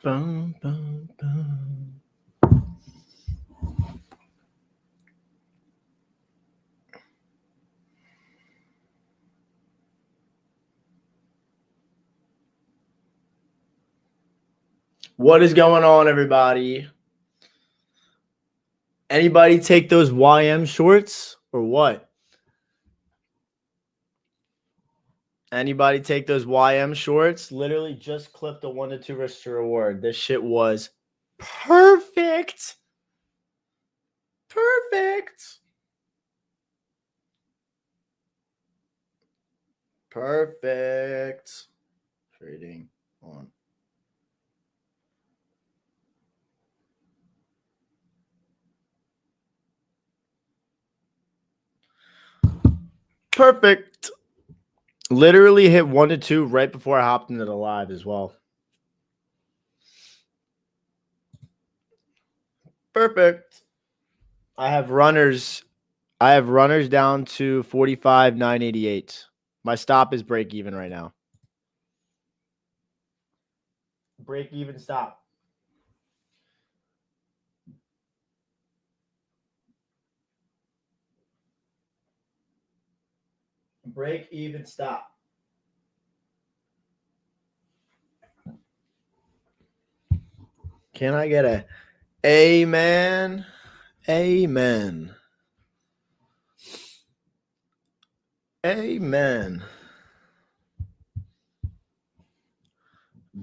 Bum, bum, bum. What is going on, everybody? Anybody take those YM shorts or what? Anybody take those YM shorts? Literally just clipped a 1 to 2 risk to reward. This shit was perfect. Perfect. Perfect. Trading on. Perfect. Literally hit 1 to 2 right before I hopped into the live as well. Perfect. I have runners down to 45,988. My stop is break even right now. Break even stop. Break even stop. Can I get a amen? Amen. Amen.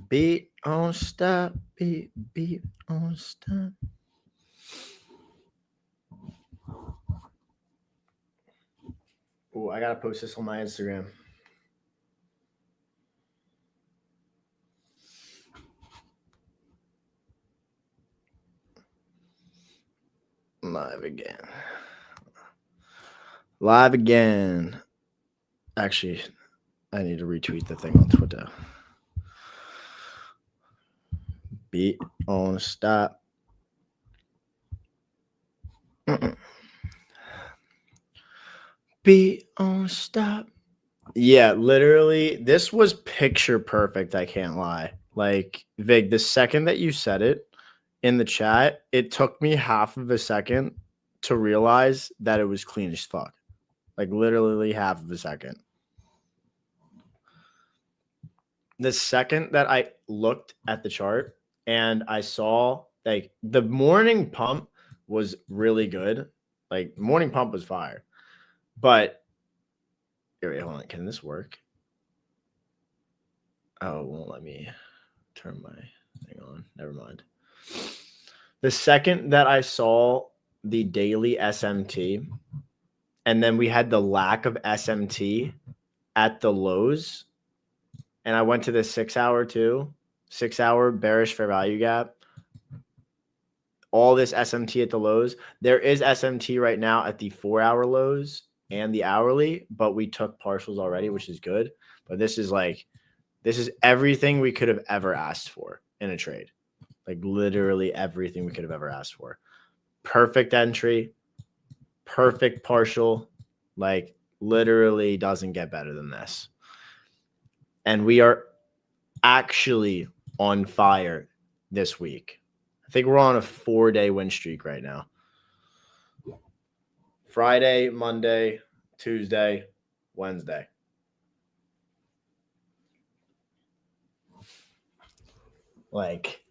Beat on stop. Beat on stop. Oh, I gotta post this on my Instagram. Live again. Live again. Actually, I need to retweet the thing on Twitter. Beat on stop. Beat on stop. Yeah, literally, this was picture perfect. I can't lie. Like, Vig, the second that you said it in the chat, it took me half of a second to realize that it was clean as fuck. Like, literally half of a second. The second that I looked at the chart and I saw, like, the morning pump was really good. Like, morning pump was fire. But, wait, hold on. Can this work? Oh, it won't let me turn my thing on. Never mind. The second that I saw the daily SMT, and then we had the lack of SMT at the lows, and I went to the 6 hour too, 6 hour bearish fair value gap, all this SMT at the lows. There is SMT right now at the 4 hour lows and the hourly, but we took partials already, which is good. But this is everything we could have ever asked for in a trade. Like, literally everything we could have ever asked for. Perfect entry, perfect partial, like, literally doesn't get better than this. And we are actually on fire this week. I think we're on a 4-day win streak right now. Friday, Monday, Tuesday, Wednesday. Like,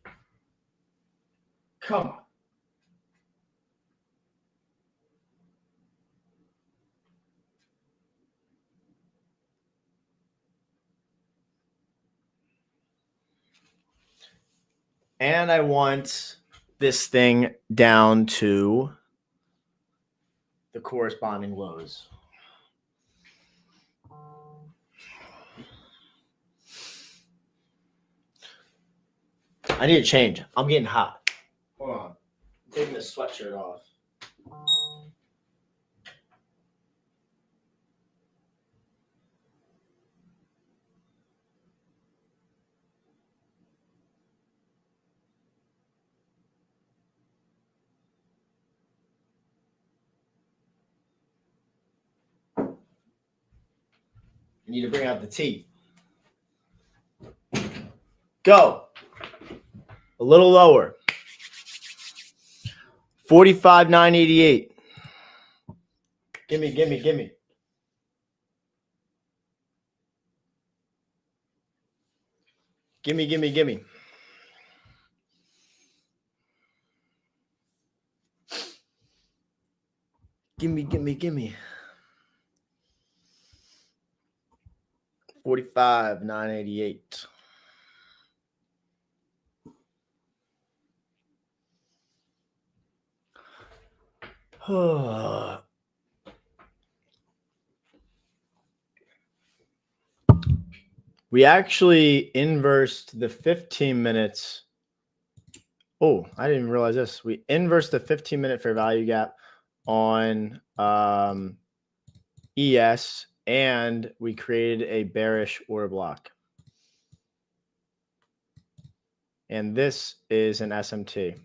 come on. And I want this thing down to the corresponding lows. I need to change. I'm getting hot. Hold on. I'm taking this sweatshirt off. I need to bring out the tea. Go. A little lower. 45,988. Gimme. Gimme. Gimme. 45,988. We actually inversed the 15 minutes. Oh, I didn't even realize this. We inversed the 15-minute fair value gap on ES, and we created a bearish order block. And this is an SMT.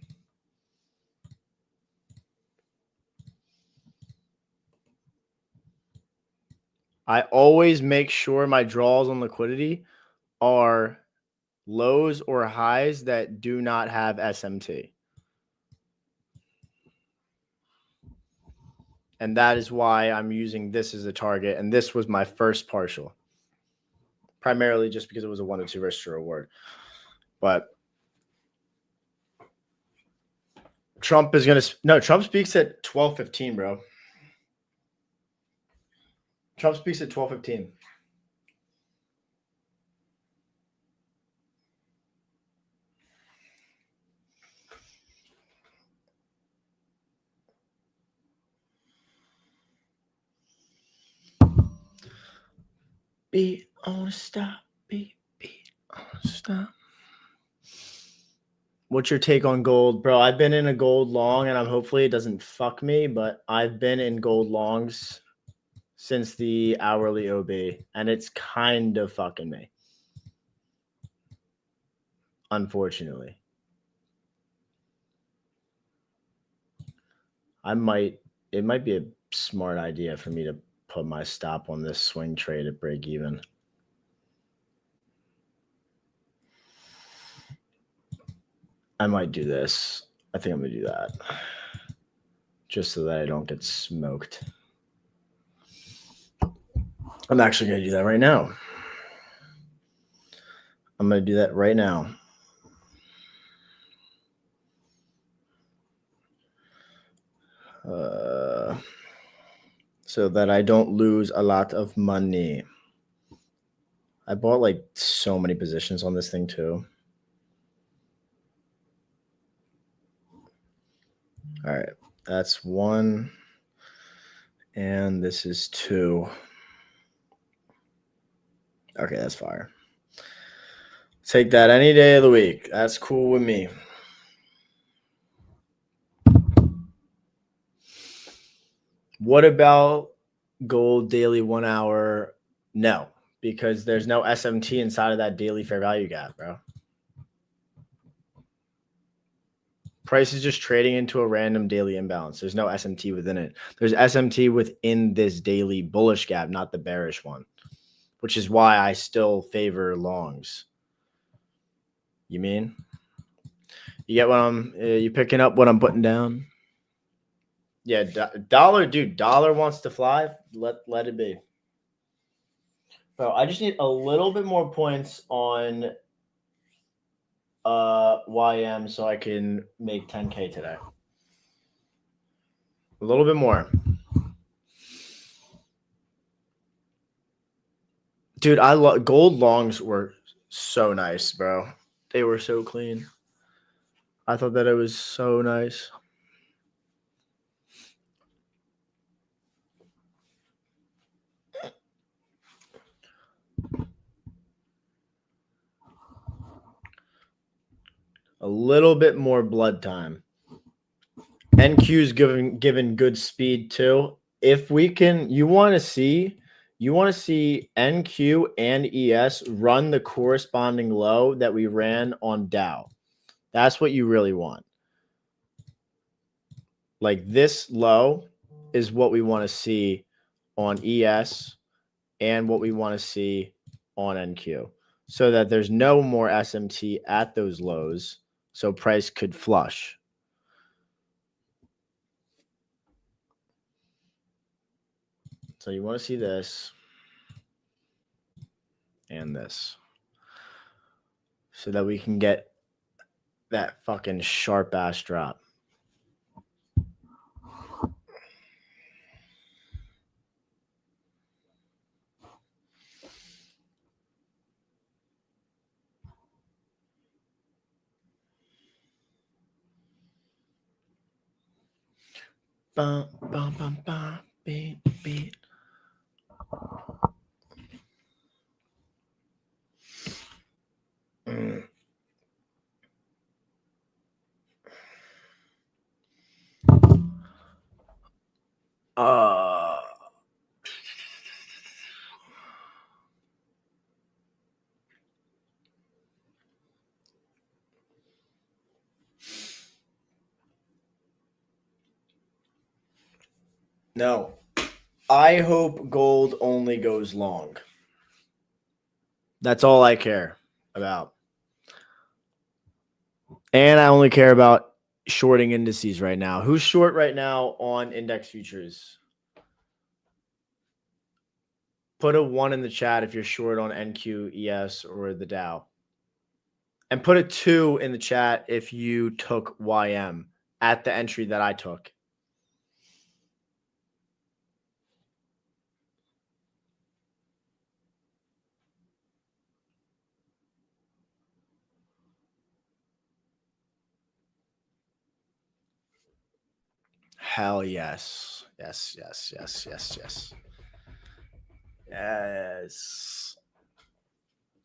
I always make sure my draws on liquidity are lows or highs that do not have SMT. And that is why I'm using this as a target. And this was my first partial, primarily just because it was a 1 to 2 risk to reward. But Trump is going to, no, Trump speaks at 12:15, bro. Trump speaks at 12:15. Be on stop. Be on stop. What's your take on gold, bro? I've been in a gold long, and hopefully it doesn't fuck me, but I've been in gold longs since the hourly OB, and it's kind of fucking me, unfortunately. It might be a smart idea for me to put my stop on this swing trade at break even. I might do this. I think I'm going to do that just so that I don't get smoked. I'm actually going to do that right now. I'm going to do that right now. So that I don't lose a lot of money. I bought like so many positions on this thing too. All right, that's 1. And this is 2. Okay, that's fire. Take that any day of the week. That's cool with me. What about gold daily 1 hour? No, because there's no SMT inside of that daily fair value gap, bro. Price is just trading into a random daily imbalance. There's no SMT within it. There's SMT within this daily bullish gap, not the bearish one, which is why I still favor longs. You mean? You get what you picking up what I'm putting down? Yeah, dollar, dude, dollar wants to fly. Let it be. Bro, I just need a little bit more points on YM so I can make 10K today. A little bit more. Dude, gold longs were so nice, bro. They were so clean. I thought that it was so nice. A little bit more blood time. NQ's given good speed too. If we can, you want to see NQ and ES run the corresponding low that we ran on Dow. That's what you really want. Like this low is what we want to see on ES and what we want to see on NQ, so that there's no more SMT at those lows, so price could flush. So you want to see this and this, so that we can get that fucking sharp ass drop. Bum, bum, bum, bum, beat, beat. Mm. No, I hope gold only goes long. That's all I care about. And I only care about shorting indices right now. Who's short right now on index futures? Put a 1 in the chat if you're short on NQ, ES, or the Dow. And put a 2 in the chat if you took YM at the entry that I took. Hell yes. Yes, yes, yes, yes, yes. Yes.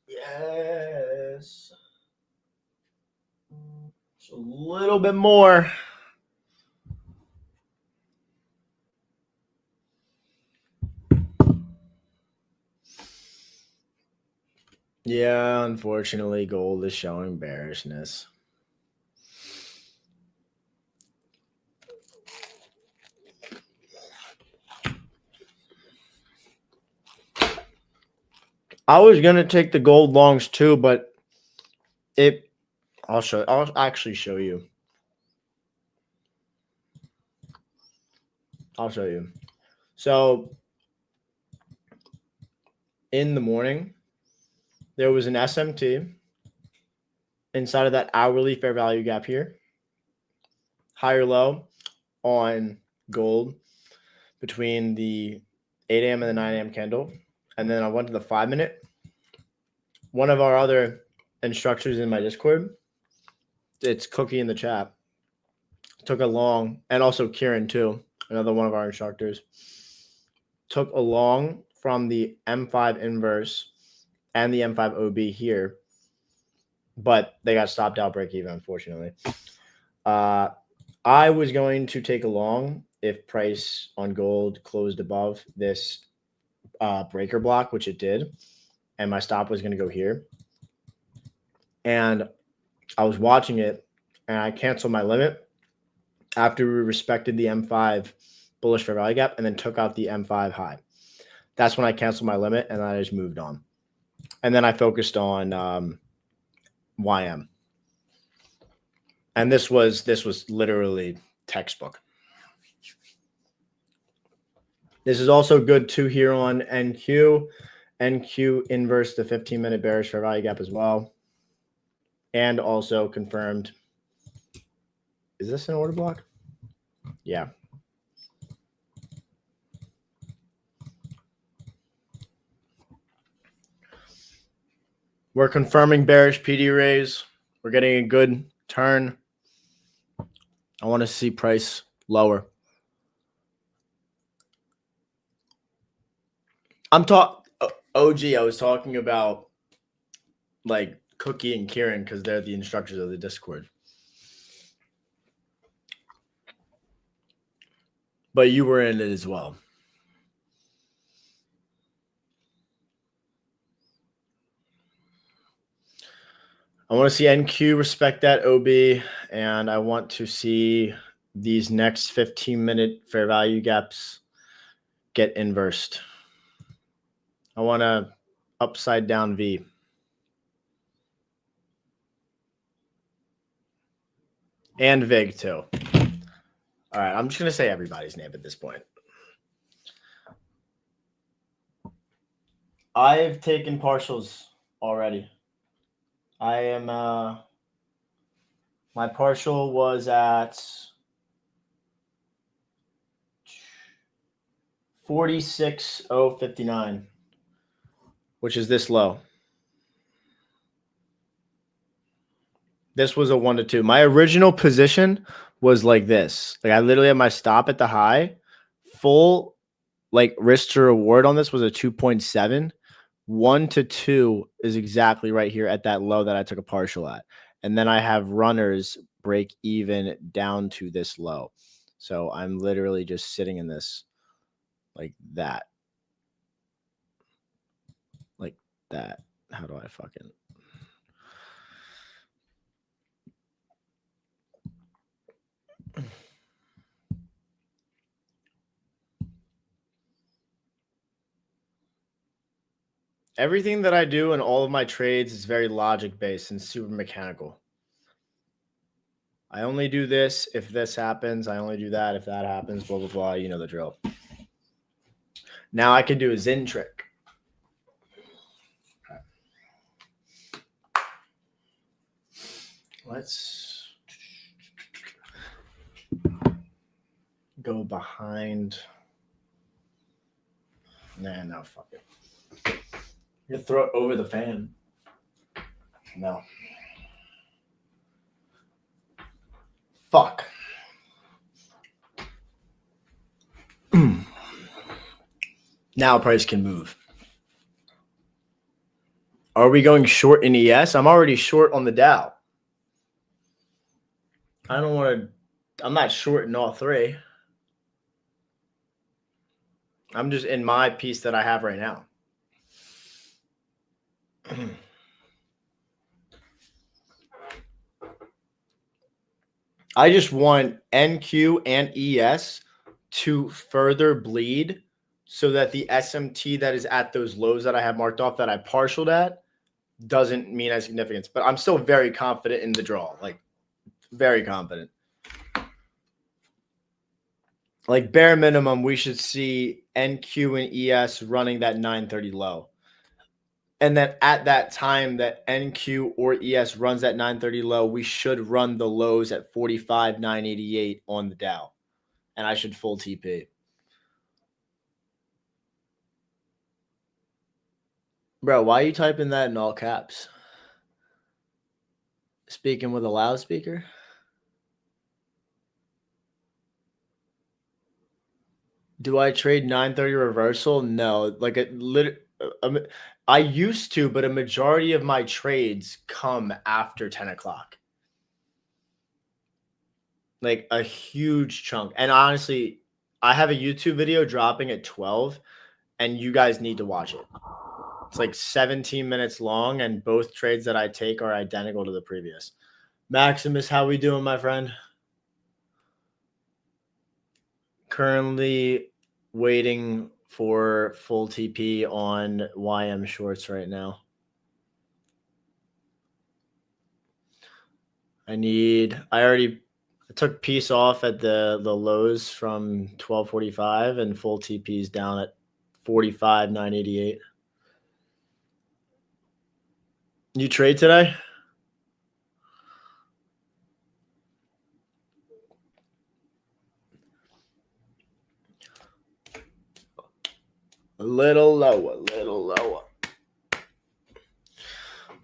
Yes. Just a little bit more. Yeah, unfortunately, gold is showing bearishness. I was gonna take the gold longs too, but I'll actually show you. I'll show you. So in the morning, there was an SMT inside of that hourly fair value gap here, higher low on gold between the 8 a.m. and the 9 a.m. candle. And then I went to the 5-minute. One of our other instructors in my Discord, it's Cookie in the chat, took a long, and also Kieran too, another one of our instructors, took a long from the M5 inverse and the M5 OB here, but they got stopped out break even, unfortunately. I was going to take a long if price on gold closed above this breaker block, which it did, and my stop was going to go here. And I was watching it, and I canceled my limit after we respected the M5 bullish fair value gap and then took out the M5 high. That's when I canceled my limit, and I just moved on. And then I focused on YM. And this was literally textbook. This is also good too here on NQ. NQ inverse the 15-minute bearish fair value gap as well. And also confirmed. Is this an order block? Yeah. We're confirming bearish PD raise. We're getting a good turn. I want to see price lower. OG, I was talking about like Cookie and Kieran because they're the instructors of the Discord. But you were in it as well. I want to see NQ respect that OB, and I want to see these next 15-minute fair value gaps get inversed. I want a upside down V. And VIG too. All right, I'm just going to say everybody's name at this point. I've taken partials already. I am my partial was at 46.059, which is this low. This was a 1 to 2. My original position was like this. Like I literally had my stop at the high. Full like risk to reward on this was a 2.7. 1 to 2 is exactly right here at that low that I took a partial at. And then I have runners break even down to this low. So I'm literally just sitting in this like that. Like that. How do I fucking... Everything that I do in all of my trades is very logic-based and super mechanical. I only do this if this happens. I only do that if that happens, blah, blah, blah. You know the drill. Now I can do a Zen trick. Let's go behind. Nah, no, fuck it. You throw it over the fan. No. Fuck. Now price can move. Are we going short in ES? I'm already short on the Dow. I don't want to. I'm not short in all three. I'm just in my piece that I have right now. I just want NQ and ES to further bleed so that the SMT that is at those lows that I have marked off that I partialed at doesn't mean as significance. But I'm still very confident in the draw. Like, very confident. Like, bare minimum, we should see NQ and ES running that 930 low. And then at that time that NQ or ES runs that 930 low, we should run the lows at 45,988 on the Dow. And I should full TP. Bro, why are you typing that in all caps? Speaking with a loudspeaker? Do I trade 930 reversal? No. Like I used to, but a majority of my trades come after 10 o'clock. Like a huge chunk. And honestly, I have a YouTube video dropping at 12, and you guys need to watch it. It's like 17 minutes long, and both trades that I take are identical to the previous. Maximus, how we doing, my friend? Currently waiting for full TP on YM shorts right now. I took piece off at the lows from 1245 and full TP's down at 45,988. You trade today? A little lower.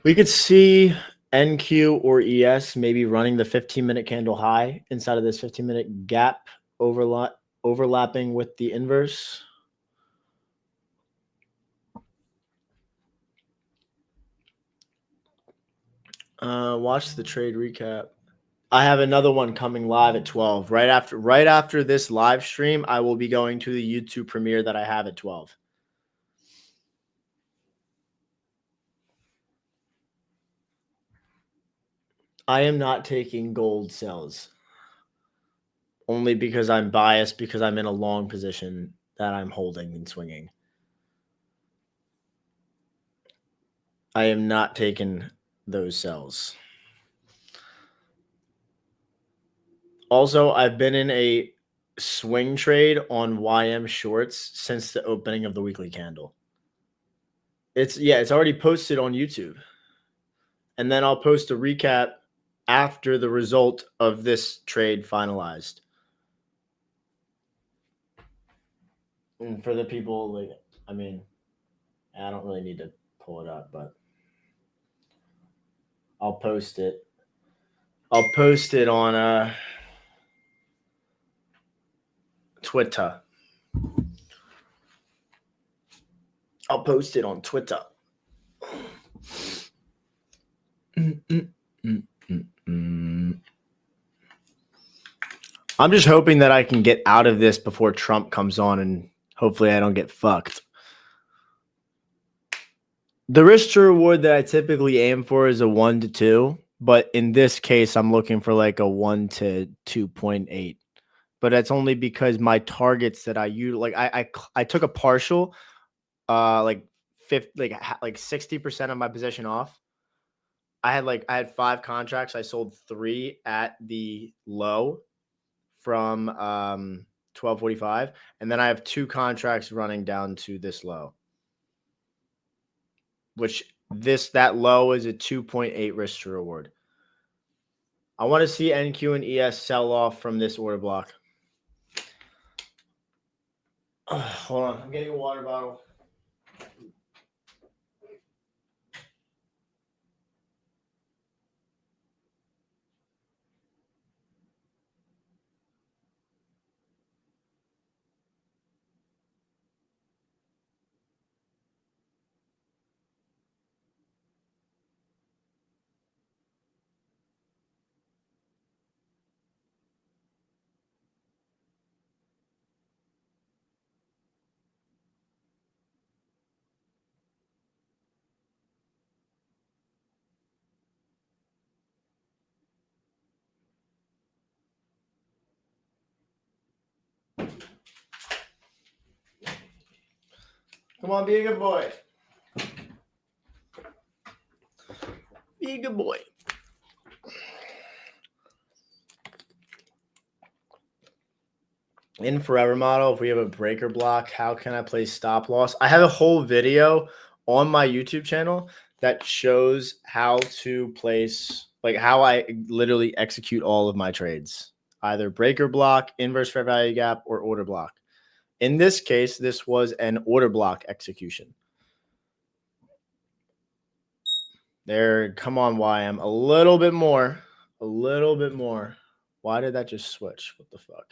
We could see NQ or ES maybe running the 15-minute candle high inside of this 15-minute gap overlapping with the inverse. Watch the trade recap. I have another one coming live at 12. Right after this live stream, I will be going to the YouTube premiere that I have at 12. I am not taking gold sells. Only because I'm biased because I'm in a long position that I'm holding and swinging. I am not taking those sells. Also, I've been in a swing trade on YM shorts since the opening of the weekly candle. It's already posted on YouTube. And then I'll post a recap after the result of this trade finalized. And for the people, I don't really need to pull it up, but I'll post it. I'll post it on Twitter. I'll post it on Twitter. I'm just hoping that I can get out of this before Trump comes on, and hopefully I don't get fucked. The risk to reward that I typically aim for is a 1 to 2, but in this case, I'm looking for like a 1 to 2.8. But that's only because my targets that I use, like I took a partial, like 60% of my position off. I had 5 contracts. I sold 3 at the low from 1245, and then I have 2 contracts running down to this low, which that low is a 2.8 risk to reward. I want to see NQ and ES sell off from this order block. Hold on, I'm getting a water bottle. Come on, be a good boy. Be a good boy. In forever model, if we have a breaker block, how can I place stop loss? I have a whole video on my YouTube channel that shows how to place, like how I literally execute all of my trades, either breaker block, inverse fair value gap, or order block. In this case, this was an order block execution. There, come on, YM. A little bit more. A little bit more. Why did that just switch? What the fuck?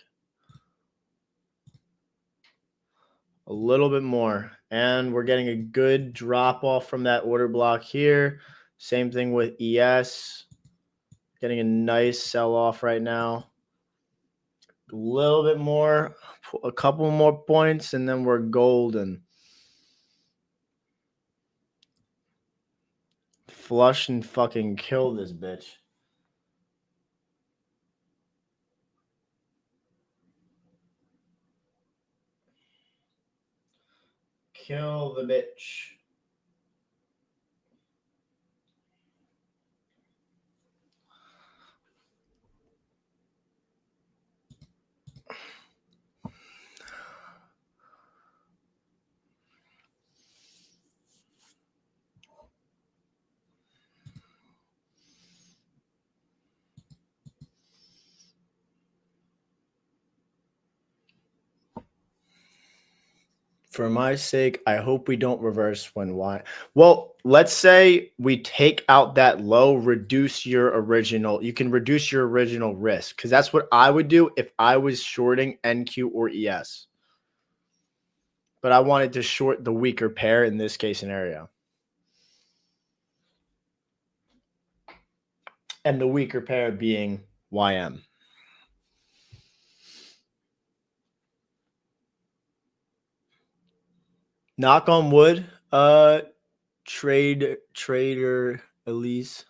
A little bit more. And we're getting a good drop off from that order block here. Same thing with ES. Getting a nice sell off right now. A little bit more. A couple more points, and then we're golden. Flush and fucking kill this bitch. Kill the bitch. For my sake, I hope we don't reverse when Y. Well, let's say we take out that low, reduce your original. You can reduce your original risk because that's what I would do if I was shorting NQ or ES. But I wanted to short the weaker pair in this case scenario. and the weaker pair being YM. Knock on wood, trader Elise.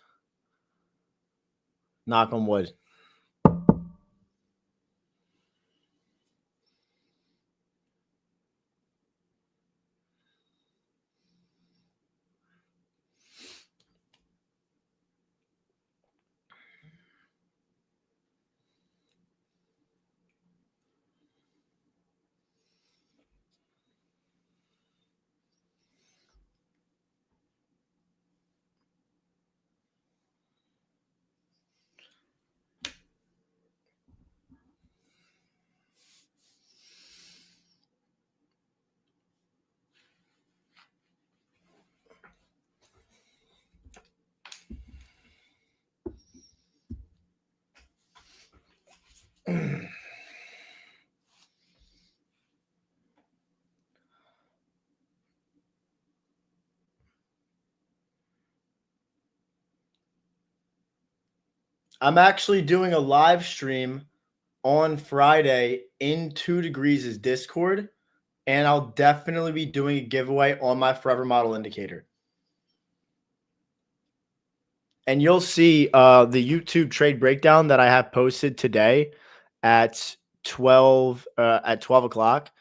Knock on wood. I'm actually doing a live stream on Friday in 2 Degrees' Discord, and I'll definitely be doing a giveaway on my Forever Model Indicator. And you'll see the YouTube trade breakdown that I have posted today at 12 o'clock.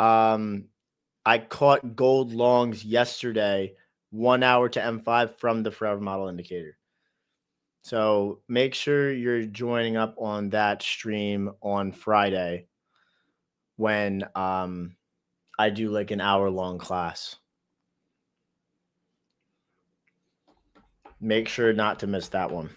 I caught gold longs yesterday, 1 hour to M5 from the Forever Model Indicator. So make sure you're joining up on that stream on Friday when I do like an hour-long class. Make sure not to miss that one.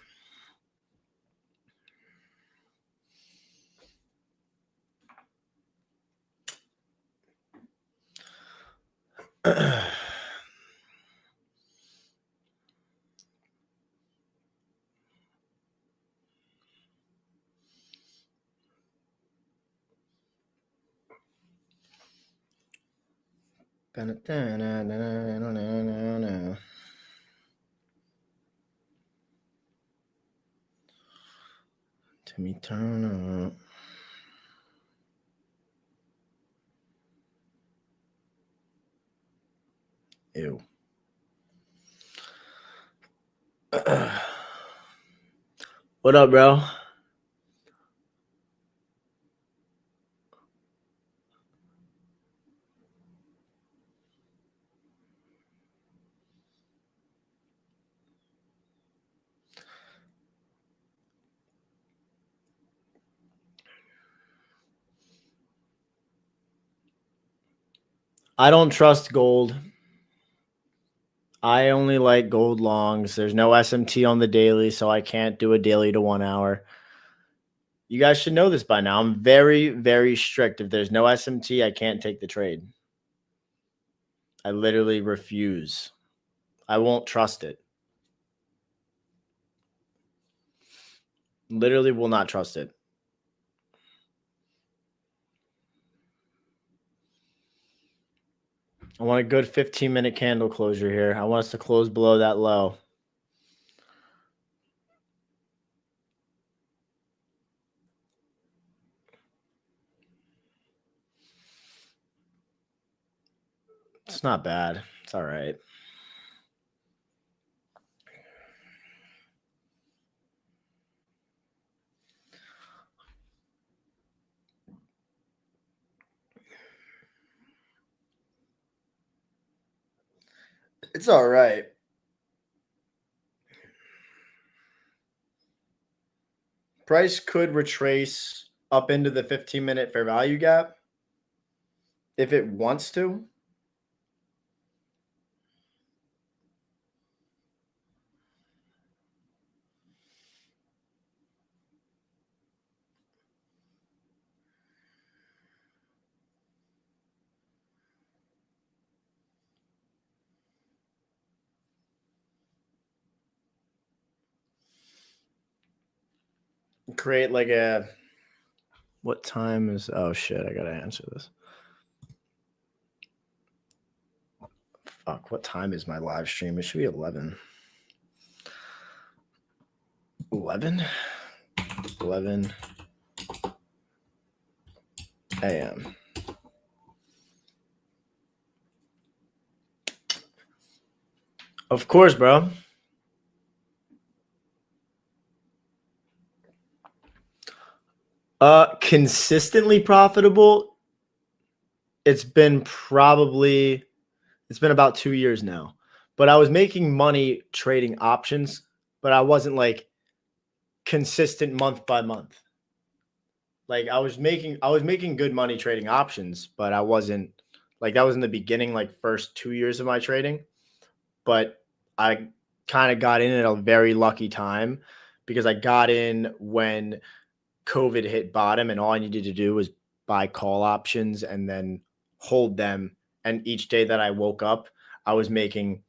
Timmy Turner. Ew. What up, bro? I don't trust gold. I only like gold longs. There's no SMT on the daily, so I can't do a daily to 1 hour. You guys should know this by now. I'm very, very strict. If there's no SMT, I can't take the trade. I literally refuse. I won't trust it. Literally will not trust it. I want a good 15-minute candle closure here. I want us to close below that low. It's not bad. It's all right. It's all right. Price could retrace up into the 15-minute fair value gap if it wants to. Create like a, what time is, oh shit, I gotta answer this. Fuck, what time is my live stream? It should be 11. 11 a.m. Of course, bro. Consistently profitable. It's been about 2 years now. But I was making money trading options, but I wasn't like consistent month by month. Like I was making good money trading options, but I wasn't like that was in the beginning, like first 2 years of my trading. But I kind of got in at a very lucky time because I got in when COVID hit bottom and all I needed to do was buy call options and then hold them. And each day that I woke up, I was making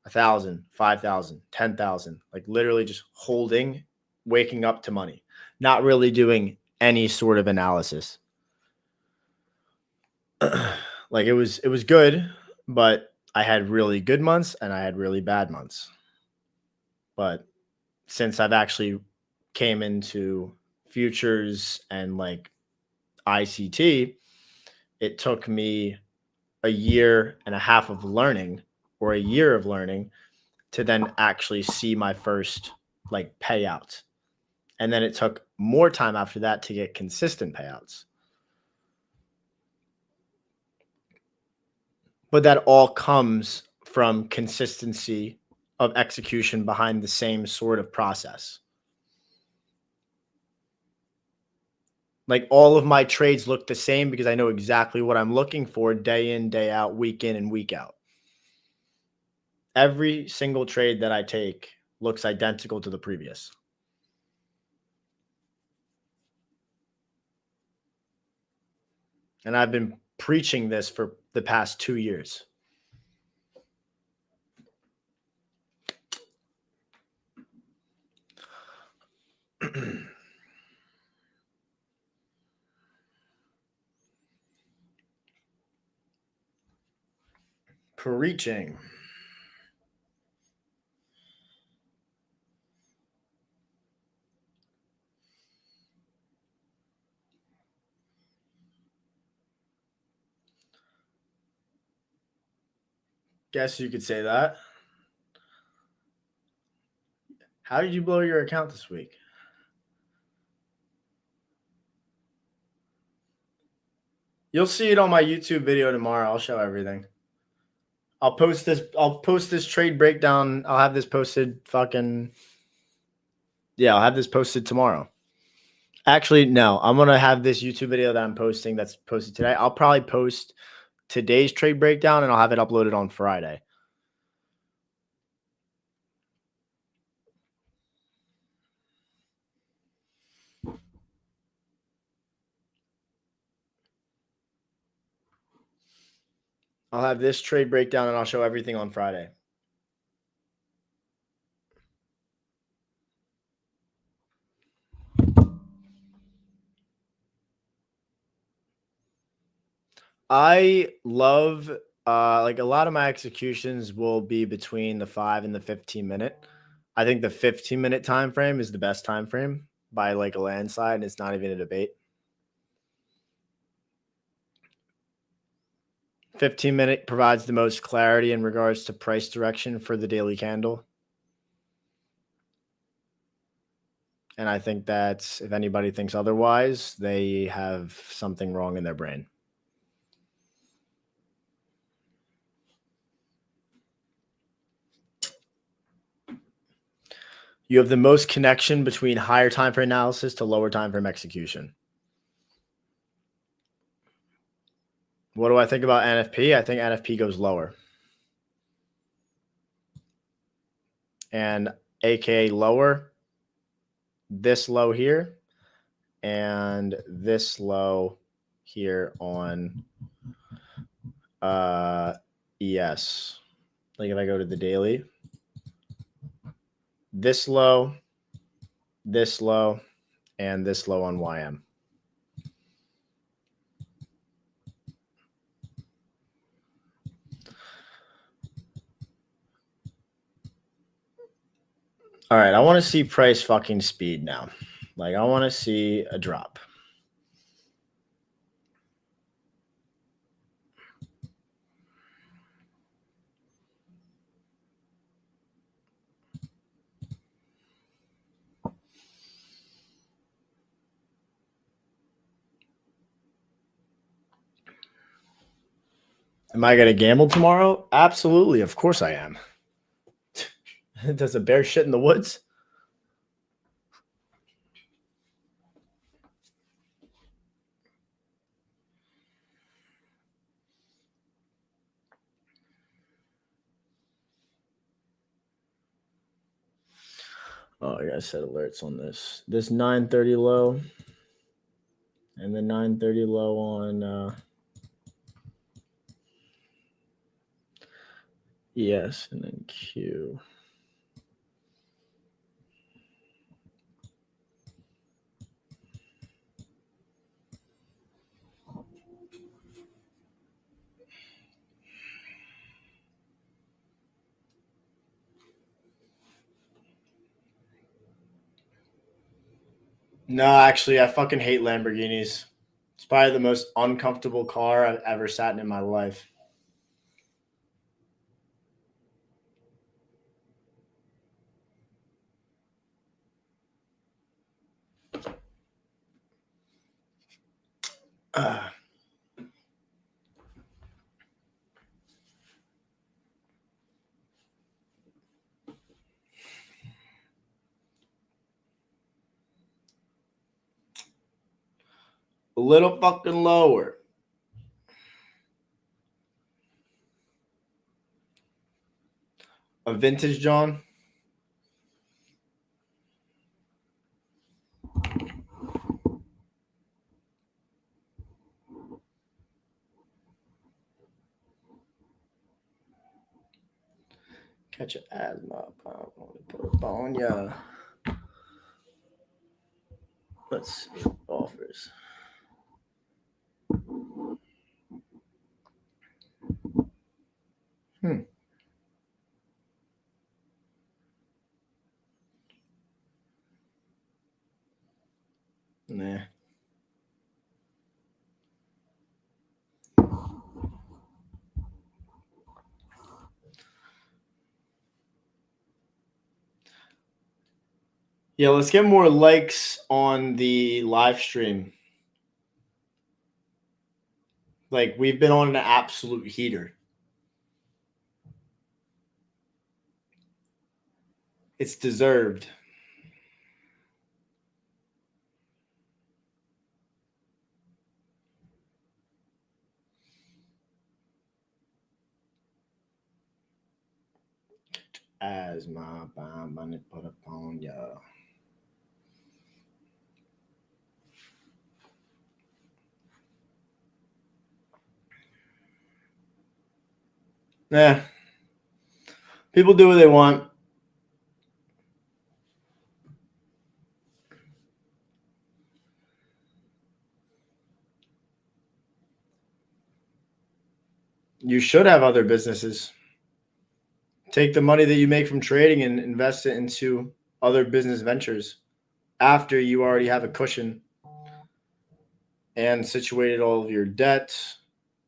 1,000, 5,000, 10,000, like literally just holding, waking up to money, not really doing any sort of analysis. Like it was good, but I had really good months and I had really bad months. But since I've actually came into futures and like ICT, it took me a year and a half of learning or a year of learning to then actually see my first like payouts. And then it took more time after that to get consistent payouts. But that all comes from consistency of execution behind the same sort of process. Like all of my trades look the same because I know exactly what I'm looking for day in, day out, week in and week out. Every single trade that I take looks identical to the previous. And I've been preaching this for the past 2 years. Preaching. Guess you could say that. How did you blow your account this week? You'll see it on my YouTube video tomorrow. I'll show everything. I'll post this trade breakdown. I'll have this posted I'll have this posted tomorrow. Actually, no. I'm going to have this YouTube video that I'm posting that's posted today. I'll probably post today's trade breakdown and I'll have it uploaded on Friday. I'll have this trade breakdown and I'll show everything on Friday. I love like a lot of my executions will be between the 5 and the 15 minute. I think the 15-minute time frame is the best time frame by like a landslide, and it's not even a debate. 15-minute provides the most clarity in regards to price direction for the daily candle. And I think that if anybody thinks otherwise, they have something wrong in their brain. You have the most connection between higher time frame analysis to lower time frame execution. What do I think about NFP? I think NFP goes lower. And AKA lower, this low here, and this low here on ES. Like if I go to the daily, this low, and this low on YM. All right, I want to see price fucking speed now. Like, I want to see a drop. Am I going to gamble tomorrow? Absolutely. Of course I am. Does a bear shit in the woods? Oh, I gotta set alerts on this. This 930 low and the 930 low on ES and then Q. No, actually, I fucking hate Lamborghinis. It's probably the most uncomfortable car I've ever sat in my life. A little fucking lower. A vintage John. Catch an asthma. Put up on ya. Let's see. Offers. Nah. Yeah, let's get more likes on the live stream. Like, we've been on an absolute heater. It's deserved. Asthma. I'm gonna put up on ya. Nah. People do what they want. You should have other businesses. Take the money that you make from trading and invest it into other business ventures after you already have a cushion and situated all of your debts,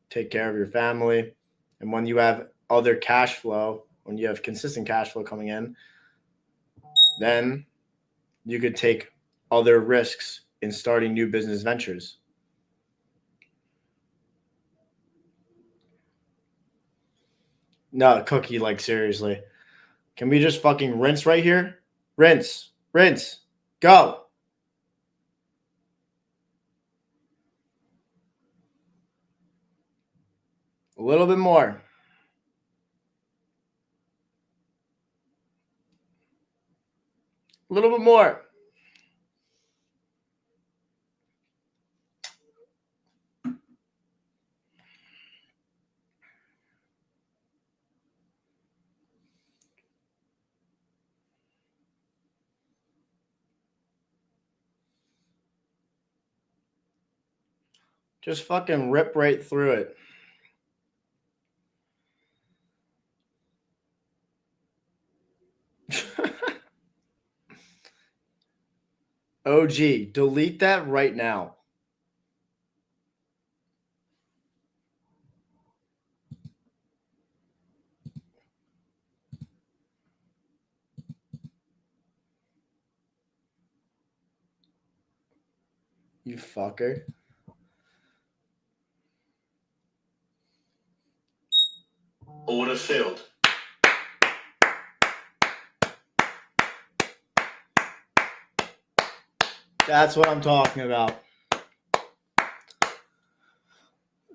take care of your family. And when you have other cash flow, when you have consistent cash flow coming in, then you could take other risks in starting new business ventures. No, Cookie, like, seriously. Can we just fucking rinse right here? Rinse, go. A little bit more. A little bit more. Just fucking rip right through it. OG, delete that right now. You fucker. Order filled. That's what I'm talking about.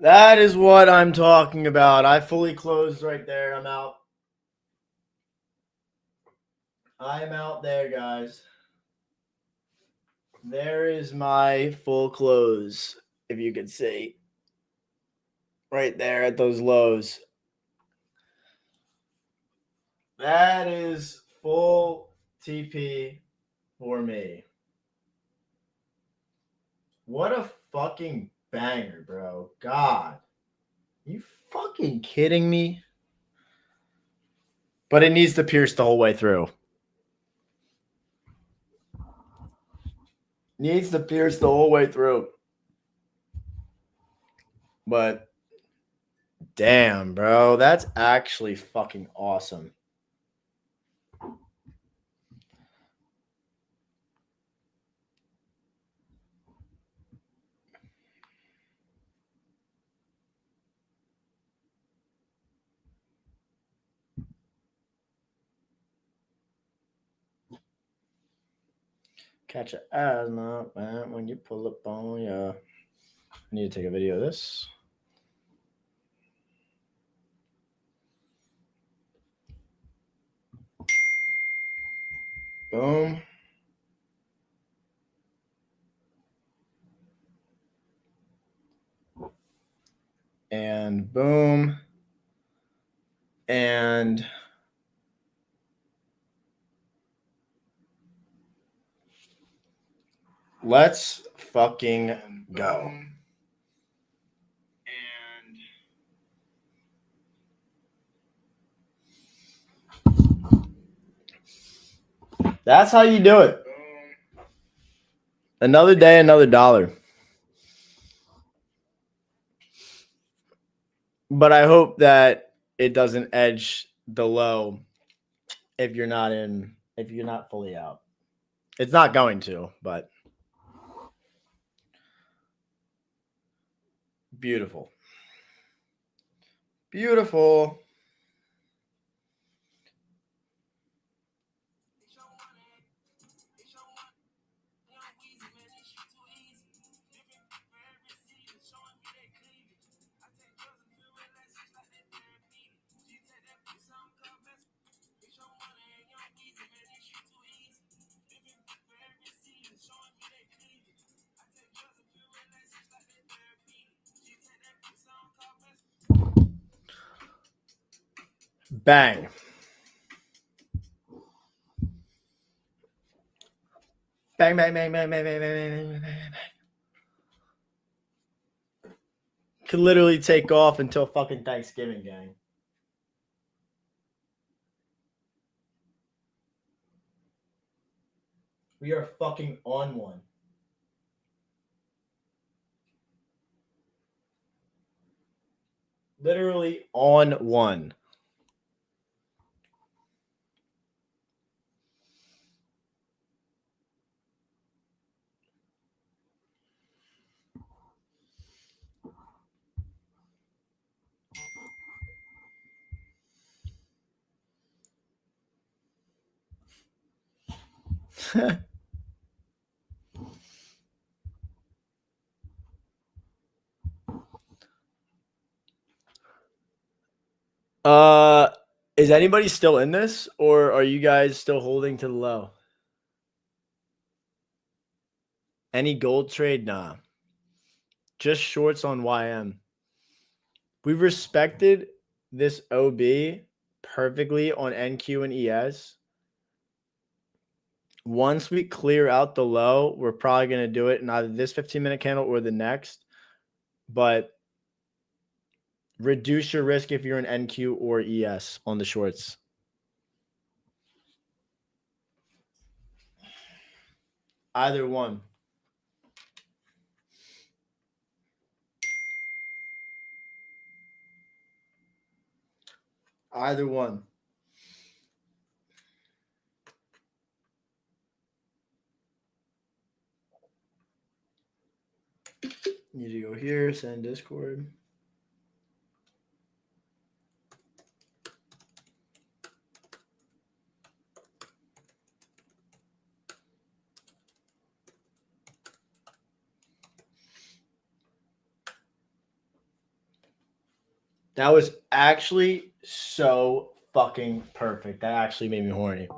That is what I'm talking about. I fully closed right there. I'm out. I'm out there, guys. There is my full close, if you could see. Right there at those lows. That is full TP for me. What a fucking banger, bro. God. You fucking kidding me? But it needs to pierce the whole way through. Needs to pierce the whole way through. But damn, bro. That's actually fucking awesome. Catch an asthma when you pull up on ya. I need to take a video of this. Boom. And boom. And let's fucking go. That's how you do it. Another day, another dollar. But I hope that it doesn't edge the low if you're not fully out. It's not going to, but beautiful. Beautiful. Bang. Bang, bang, bang, bang, bang, bang, bang, bang, bang, bang. Could literally take off until fucking Thanksgiving, gang. We are fucking on one. Literally on one. Is anybody still in this, or are you guys still holding to the low? Any gold trade? Nah. Just shorts on YM. We've respected this OB perfectly on NQ and ES. Once we clear out the low, we're probably going to do it in either this 15-minute candle or the next. But reduce your risk if you're in NQ or ES on the shorts. Either one. Either one. Need to go here, send Discord. That was actually so fucking perfect. That actually made me horny.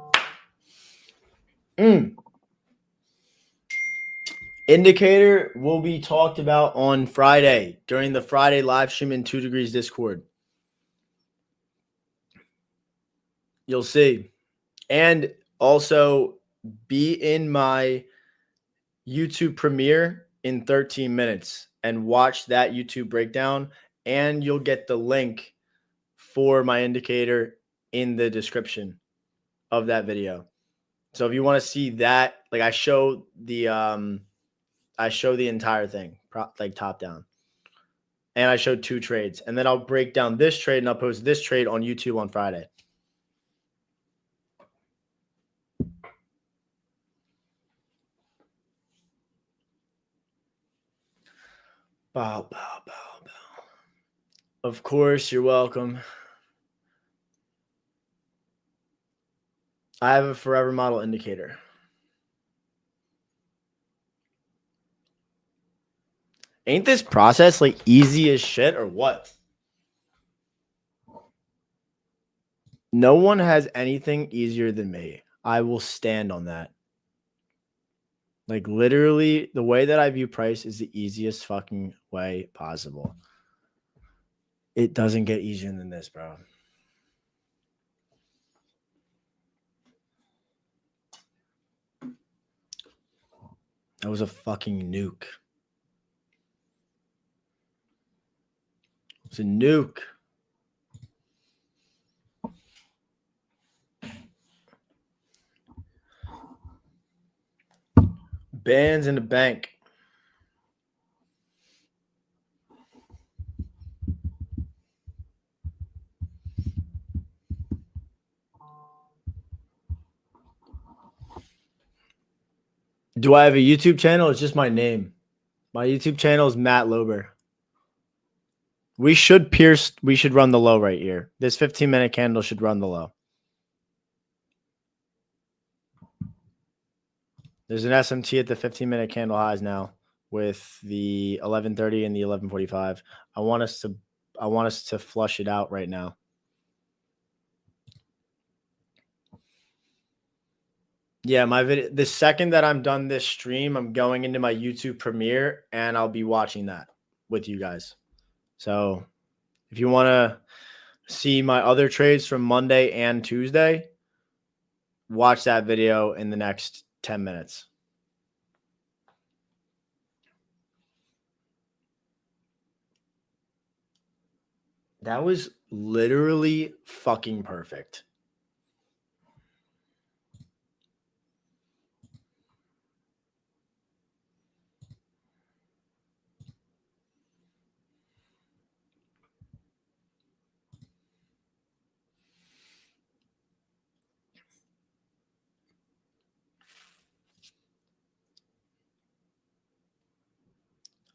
Indicator will be talked about on Friday during the Friday live stream in 2 Degrees Discord. You'll see. And also be in my YouTube premiere in 13 minutes and watch that YouTube breakdown, and you'll get the link for my indicator in the description of that video. So if you want to see that, like I show the entire thing, like top down. And I showed 2 trades, and then I'll break down this trade and I'll post this trade on YouTube on Friday. Bow, bow, bow, bow. Of course, you're welcome. I have a forever model indicator. Ain't this process like easy as shit or what? No one has anything easier than me. I will stand on that. Like literally the way that I view price is the easiest fucking way possible. It doesn't get easier than this, bro. That was a fucking nuke. It's a nuke. Bands in the bank. Do I have a YouTube channel? It's just my name. My YouTube channel is Matt Loeber. We should run the low right here. This 15-minute candle should run the low. There's an SMT at the 15-minute candle highs now with the 1130 and the 1145. I want us to flush it out right now. Yeah, my video. The second that I'm done this stream, I'm going into my YouTube premiere and I'll be watching that with you guys. So if you want to see my other trades from Monday and Tuesday, watch that video in the next 10 minutes. That was literally fucking perfect.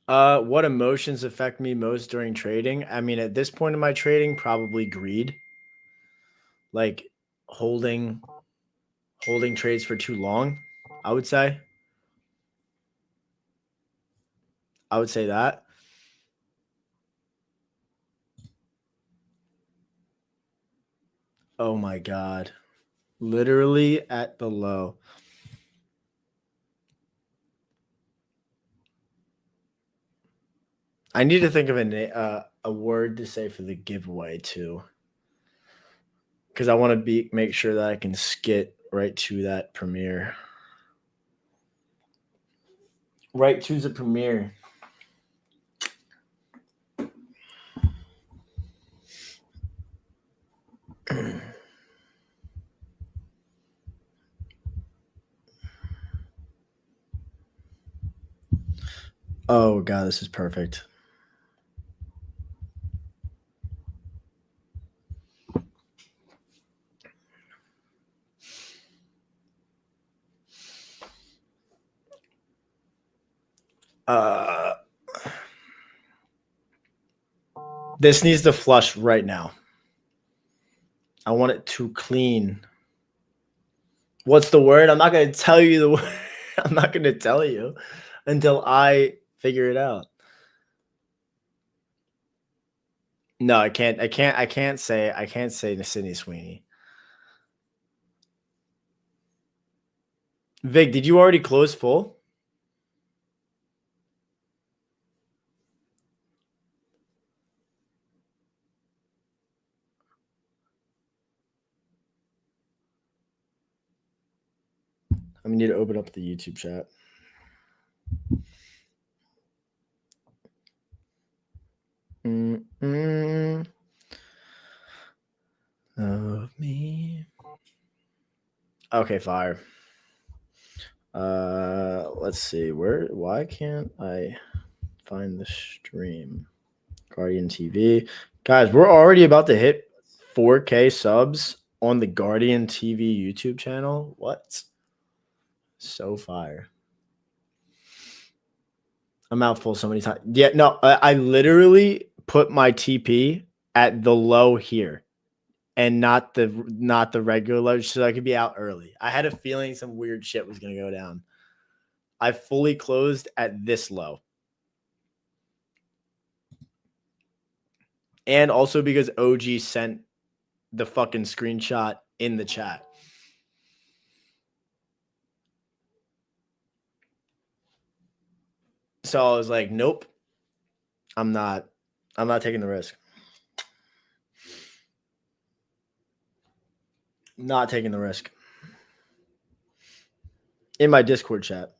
What emotions affect me most during trading? I mean, at this point in my trading, probably greed. Like holding trades for too long, I would say. I would say that. Oh my God. Literally at the low. I need to think of a word to say for the giveaway too, because I want to make sure that I can skit right to that premiere. Right to the premiere. Oh god, this is perfect. This needs to flush right now. I want it to clean. What's the word? I'm not going to tell you the word. I'm not going to tell you until I figure it out. No, I can't say Sydney Sweeney. Vic, did you already close full? I need to open up the YouTube chat. Love me. Okay, fire. Let's see. Why can't I find the stream? GuardianTV. Guys, we're already about to hit 4K subs on the GuardianTV YouTube channel. What? So fire. I'm out full so many times. Yeah, no, I literally put my TP at the low here and not the regular low so I could be out early. I had a feeling some weird shit was going to go down. I fully closed at this low. And also because OG sent the fucking screenshot in the chat. So I was like, nope. I'm not taking the risk. Not taking the risk. In my Discord chat.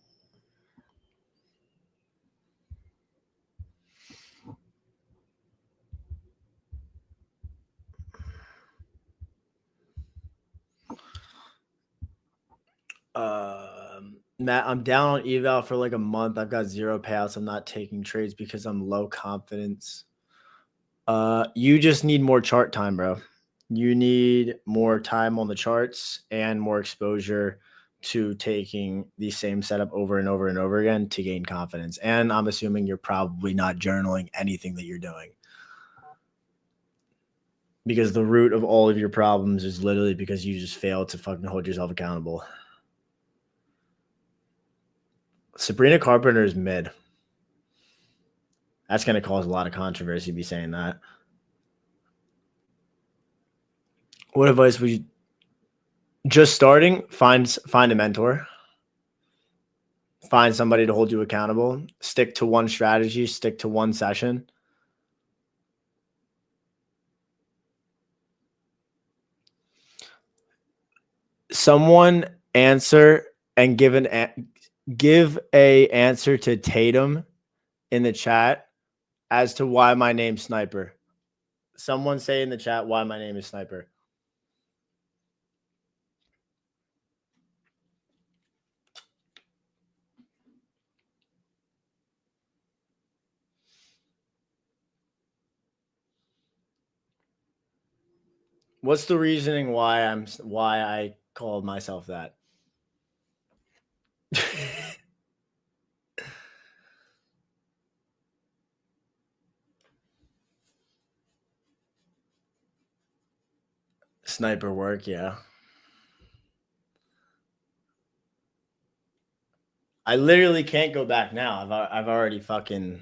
Matt, I'm down on eval for like a month. I've got 0 payouts. I'm not taking trades because I'm low confidence. You just need more chart time, bro. You need more time on the charts and more exposure to taking the same setup over and over and over again to gain confidence. And I'm assuming you're probably not journaling anything that you're doing. Because the root of all of your problems is literally because you just failed to fucking hold yourself accountable. Sabrina Carpenter is mid. That's going to cause a lot of controversy to be saying that. What advice would you just starting? Find a mentor. Find somebody to hold you accountable. Stick to one strategy, stick to one session. Someone answer and give a answer to Tatum in the chat as to why my name's Sniper. Someone say in the chat why my name is Sniper. What's the reasoning why I called myself that? Sniper work, yeah. I literally can't go back now. I've already fucking.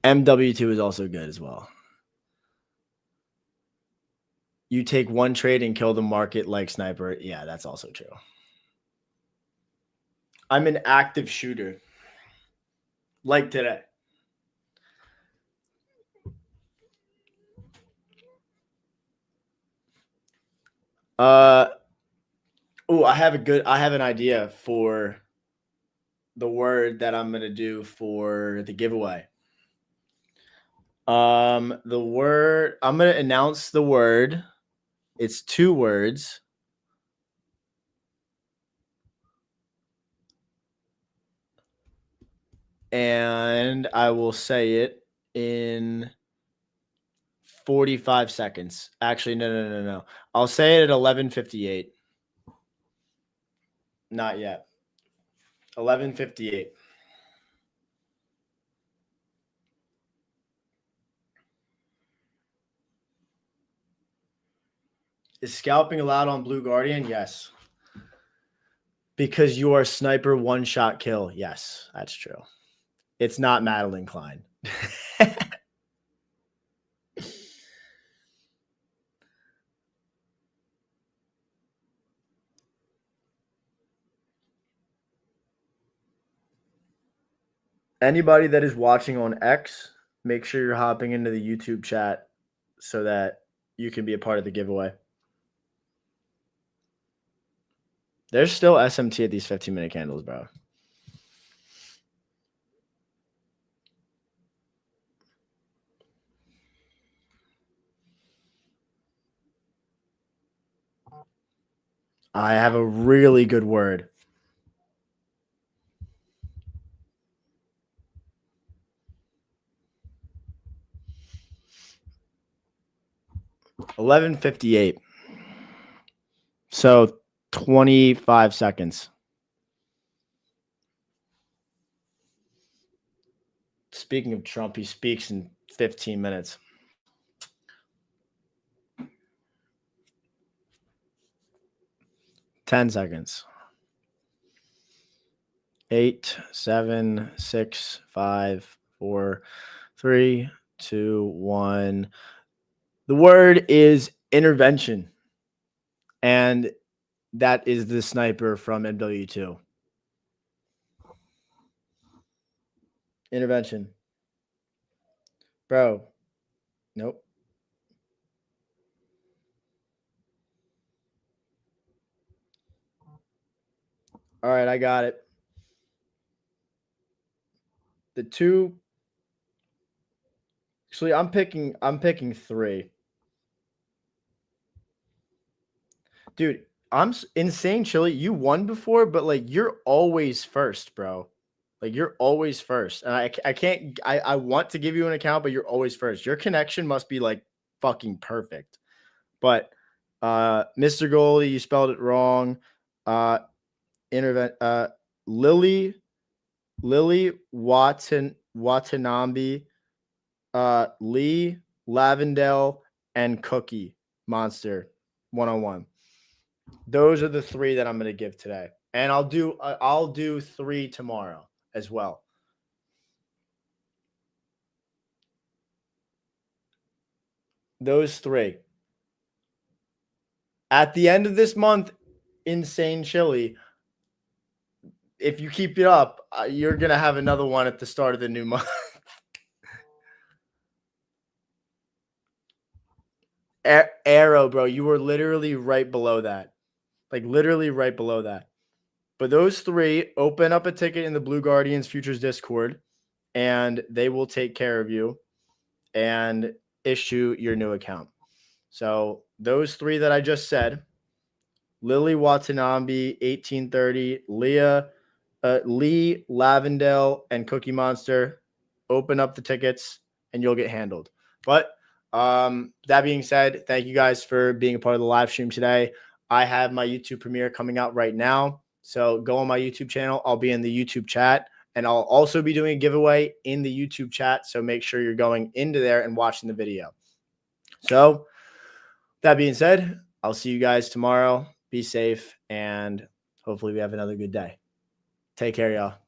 MW2 is also good as well. You take one trade and kill the market like Sniper. Yeah, that's also true. I'm an active shooter. Like today. I have an idea for the word that I'm gonna do for the giveaway. The word I'm gonna announce the word. It's 2 words. And I will say it in 45 seconds. Actually, no. I'll say it at 11:58. Not yet. 11:58. Is scalping allowed on Blue Guardian? Yes. Because you are sniper one-shot kill. Yes, that's true. It's not Madeline Klein. Anybody that is watching on X, make sure you're hopping into the YouTube chat so that you can be a part of the giveaway. There's still SMT at these 15-minute candles, bro. I have a really good word. $11.58. So 25 seconds. Speaking of Trump, he speaks in 15 minutes. Ten seconds. 8, 7, 6, 5, 4, 3, 2, 1. The word is intervention. And that is the sniper from MW2. Intervention. Bro. Nope. All right, I got it. The two. Actually, I'm picking 3. Dude, I'm insane, Chili. You won before, but like you're always first, bro. Like you're always first, and I can't. I want to give you an account, but you're always first. Your connection must be like fucking perfect. But Mr. Goldie, you spelled it wrong. Lily Watanabe, Lee Lavendel, and Cookie Monster 101. Those are the 3 that I'm going to give today, and I'll do 3 tomorrow as well. Those 3 at the end of this month. Insane Chili. If you keep it up, you're gonna have another one at the start of the new month. Arrow, bro, you were literally right below that. Like literally right below that. But those 3, open up a ticket in the Blue Guardians Futures Discord, and they will take care of you and issue your new account. So those 3 that I just said, Lily Watanabe, 1830, Lee Lavendel, and Cookie Monster, open up the tickets and you'll get handled. But that being said, thank you guys for being a part of the live stream today. I have my YouTube premiere coming out right now. So go on my YouTube channel. I'll be in the YouTube chat, and I'll also be doing a giveaway in the YouTube chat. So make sure you're going into there and watching the video. So that being said, I'll see you guys tomorrow. Be safe, and hopefully we have another good day. Take care, y'all.